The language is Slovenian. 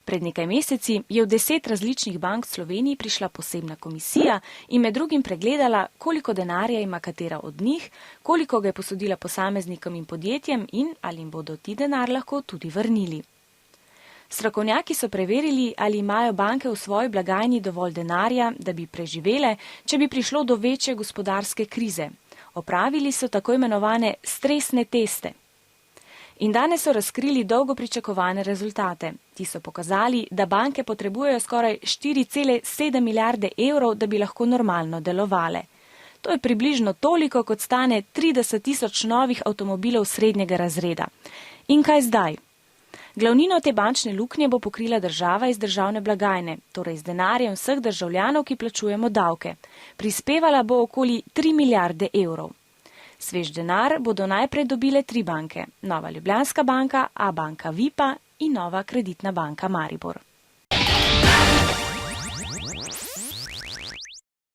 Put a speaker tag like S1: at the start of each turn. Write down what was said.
S1: Pred nekaj meseci je v 10 različnih bank v Sloveniji prišla posebna komisija in med drugim pregledala, koliko denarja ima katera od njih, koliko ga je posodila posameznikom in podjetjem in ali jim bodo ti denar lahko tudi vrnili. Strokovnjaki so preverili, ali imajo banke v svoji blagajni dovolj denarja, da bi preživele, če bi prišlo do večje gospodarske krize. Opravili so tako imenovane stresne teste. In danes so razkrili dolgo pričakovane rezultate. Ti so pokazali, da banke potrebujejo skoraj 4,7 milijarde evrov, da bi lahko normalno delovale. To je približno toliko, kot stane 30 tisoč novih avtomobilov srednjega razreda. In kaj zdaj? Glavnino te bančne luknje bo pokrila država iz državne blagajne, torej z denarjem vseh državljanov, ki plačujemo davke. Prispevala bo okoli 3 milijarde evrov. Svež denar bodo najprej dobile 3 banke, Nova Ljubljanska banka, Abanka Vipa in Nova Kreditna banka Maribor.